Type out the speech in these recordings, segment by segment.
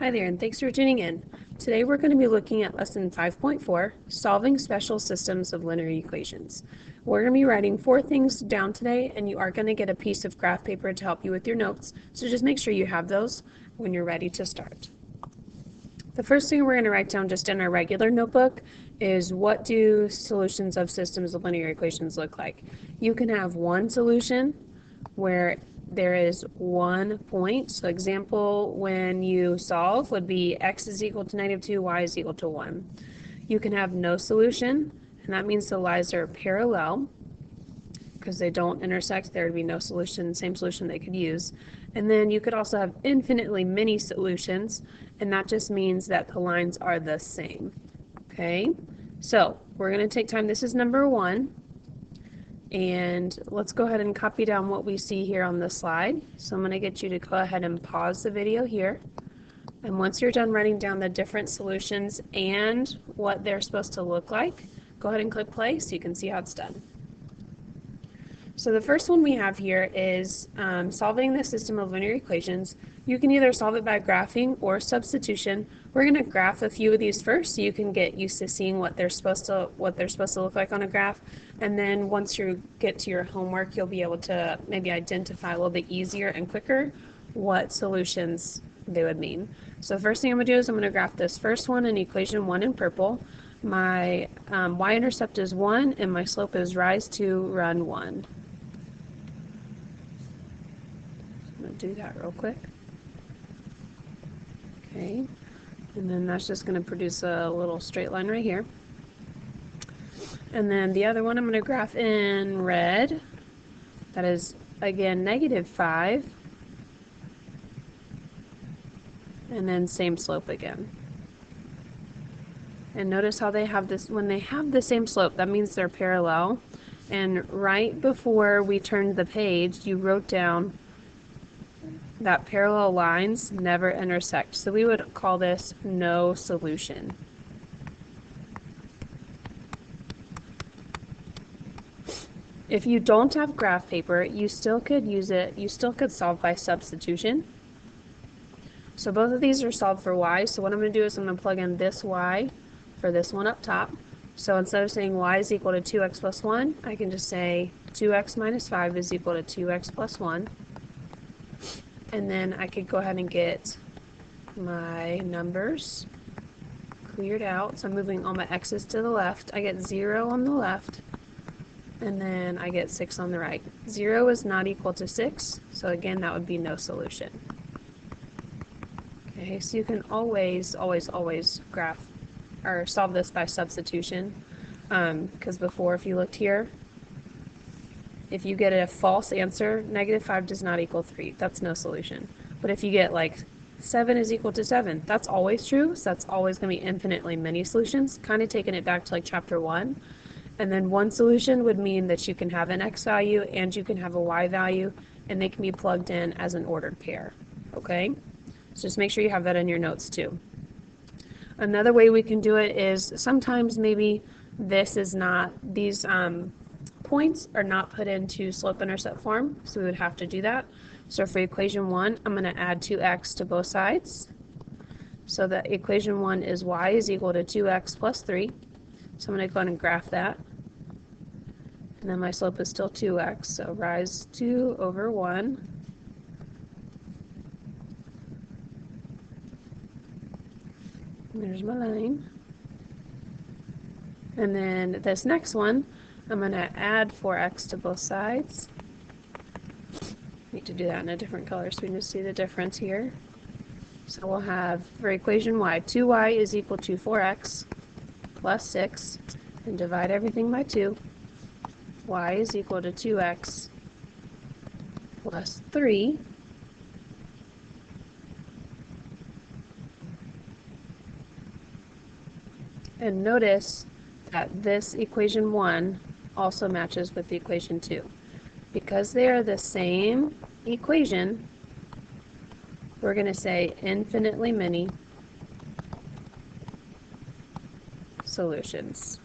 Hi there, and thanks for tuning in. Today we're going to be looking at Lesson 5.4, Solving Special Systems of Linear Equations. We're going to be writing 4 things down today, and you are going to get a piece of graph paper to help you with your notes, so just make sure you have those when you're ready to start. The first thing we're going to write down just in our regular notebook is, what do solutions of systems of linear equations look like? You can have one solution where there is one point. So example, when you solve would be x is equal to -2, y is equal to 1. You can have no solution, and that means the lines are parallel because they don't intersect. There would be no solution, same solution they could use. And then you could also have infinitely many solutions, and that just means that the lines are the same. Okay, so we're going to take time. This is number 1. And let's go ahead and copy down what we see here on the slide. So I'm going to get you to go ahead and pause the video here. And once you're done writing down the different solutions and what they're supposed to look like, go ahead and click play so you can see how it's done. So the first one we have here is solving the system of linear equations. You can either solve it by graphing or substitution. We're going to graph a few of these first so you can get used to seeing what they're supposed to look like on a graph. And then once you get to your homework, you'll be able to maybe identify a little bit easier and quicker what solutions they would mean. So the first thing I'm going to do is I'm going to graph this first one in equation 1 in purple. My y-intercept is 1 and my slope is rise 2, run 1. I'm going to do that real quick. Okay, and then that's just going to produce a little straight line right here. And then the other one I'm going to graph in red. That is, again, -5. And then same slope again. And notice how they have this, when they have the same slope, that means they're parallel. And right before we turned the page, you wrote down that parallel lines never intersect. So we would call this no solution. If you don't have graph paper, you still could use it. You still could solve by substitution. So both of these are solved for y. So what I'm going to do is I'm going to plug in this y for this one up top. So instead of saying y is equal to 2x plus 1, I can just say 2x minus 5 is equal to 2x plus 1. And then I could go ahead and get my numbers cleared out. So I'm moving all my x's to the left. I get 0 on the left, and then I get 6 on the right. 0 is not equal to 6, so again, that would be no solution. Okay, so you can always graph or solve this by substitution, because before, if you looked here, if you get a false answer, -5 does not equal 3. That's no solution. But if you get like 7 is equal to 7, that's always true. So that's always going to be infinitely many solutions, kind of taking it back to like chapter 1. And then one solution would mean that you can have an x value and you can have a y value, and they can be plugged in as an ordered pair. Okay? So just make sure you have that in your notes too. Another way we can do it is sometimes maybe this is not, these points are not put into slope-intercept form, so we would have to do that. So for equation 1, I'm going to add 2x to both sides. So that equation 1 is y is equal to 2x plus 3. So I'm going to go ahead and graph that. And then my slope is still 2x, so rise 2 over 1. There's my line. And then this next one, I'm going to add 4x to both sides. Need to do that in a different color so we can see the difference here. So we'll have, for equation y, 2y is equal to 4x plus 6, and divide everything by 2. Y is equal to 2x plus 3. And notice that this equation 1 also matches with the equation 2. Because they are the same equation, we're going to say infinitely many solutions.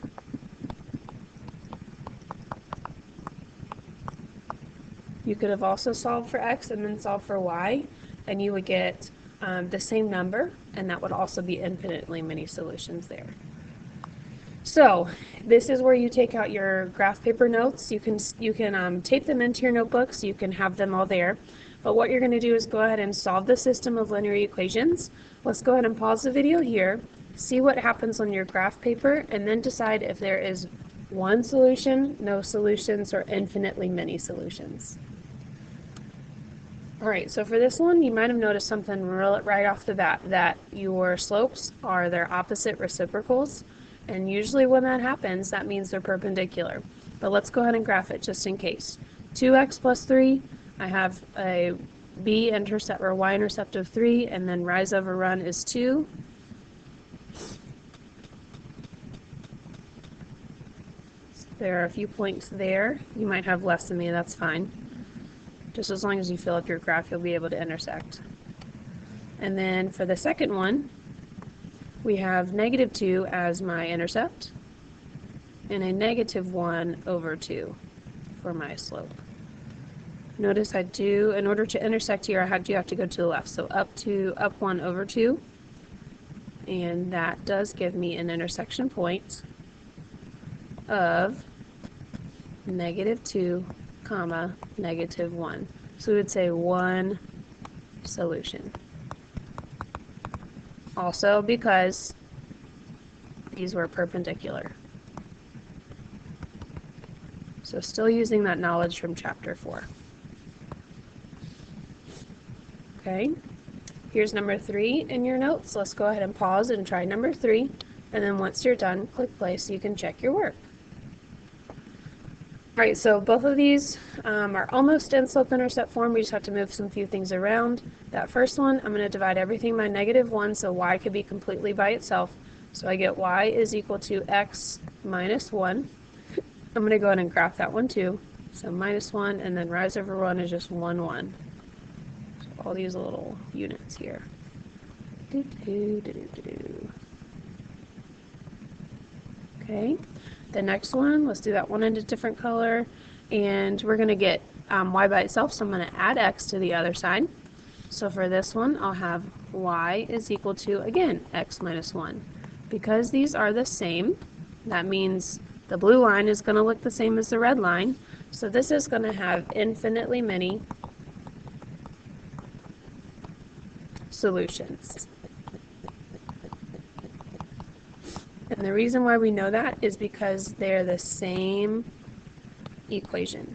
You could have also solved for x and then solved for y, and you would get the same number, and that would also be infinitely many solutions there. So this is where you take out your graph paper notes. You can tape them into your notebooks. You can have them all there. But what you're going to do is go ahead and solve the system of linear equations. Let's go ahead and pause the video here, see what happens on your graph paper, and then decide if there is one solution, no solutions, or infinitely many solutions. All right, so for this one, you might have noticed something right off the bat, that your slopes are their opposite reciprocals. And usually when that happens, that means they're perpendicular. But let's go ahead and graph it just in case. 2x plus 3, I have a b-intercept or y-intercept of 3, and then rise over run is 2. So there are a few points there. You might have less than me, that's fine. Just as long as you fill up your graph, you'll be able to intersect. And then for the second one, we have negative 2 as my intercept, and a negative 1 over 2 for my slope. Notice I do, in order to intersect here, I do have to go to the left. So up 1 over 2, and that does give me an intersection point of negative 2, comma, negative 1. So we would say one solution. Also because these were perpendicular. So still using that knowledge from chapter 4. Okay, here's number 3 in your notes. Let's go ahead and pause and try number 3, and then once you're done, click play so you can check your work. All right, so both of these are almost in slope-intercept form. We just have to move some few things around. That first one, I'm going to divide everything by negative 1, so y could be completely by itself. So I get y is equal to x minus 1. I'm going to go ahead and graph that one too. So minus 1, and then rise over 1 is just 1, 1. So all these little units here. Okay. The next one, let's do that one in a different color, and we're going to get y by itself, so I'm going to add x to the other side. So for this one, I'll have y is equal to, again, x minus 1. Because these are the same, that means the blue line is going to look the same as the red line, so this is going to have infinitely many solutions. And the reason why we know that is because they're the same equation.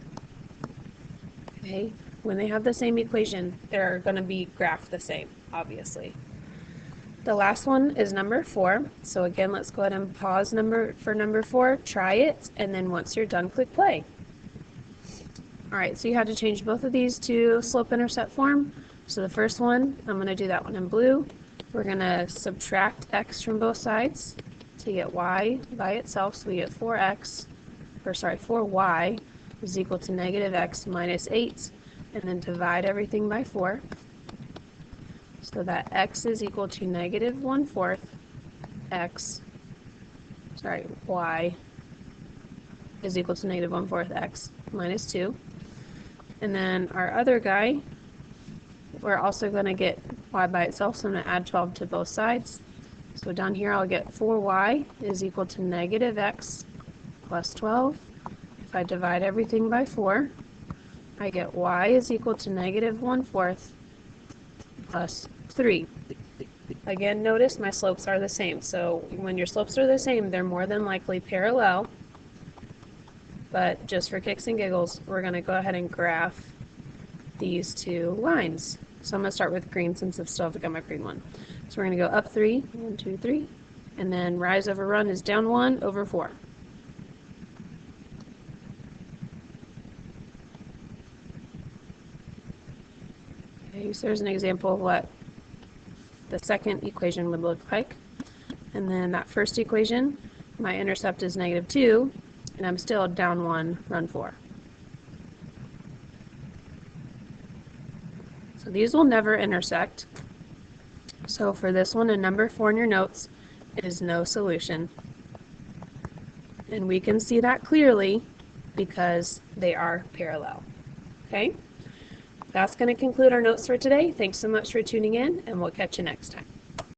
Okay? When they have the same equation, they're going to be graphed the same, obviously. The last one is number 4. So again, let's go ahead and pause for number 4, try it, and then once you're done, click play. All right, so you had to change both of these to slope-intercept form. So the first one, I'm going to do that one in blue. We're going to subtract x from both sides to get y by itself, so we get 4y is equal to negative x minus 8, and then divide everything by 4, so that x is equal to negative 1/4 y is equal to negative 1/4 x minus 2. And then our other guy, we're also going to get y by itself, so I'm going to add 12 to both sides. So down here I'll get 4y is equal to negative x plus 12. If I divide everything by 4, I get y is equal to negative 1/4 plus 3. Again, notice my slopes are the same. So when your slopes are the same, they're more than likely parallel. But just for kicks and giggles, we're going to go ahead and graph these two lines. So I'm going to start with green since I've still got my green one. So we're going to go up 3, 1, 2, 3, and then rise over run is down 1 over 4. Okay, so there's an example of what the second equation would look like. And then that first equation, my intercept is negative 2, and I'm still down 1, run 4. So these will never intersect. So for this one, in number 4 in your notes, it is no solution. And we can see that clearly because they are parallel. Okay? That's going to conclude our notes for today. Thanks so much for tuning in, and we'll catch you next time.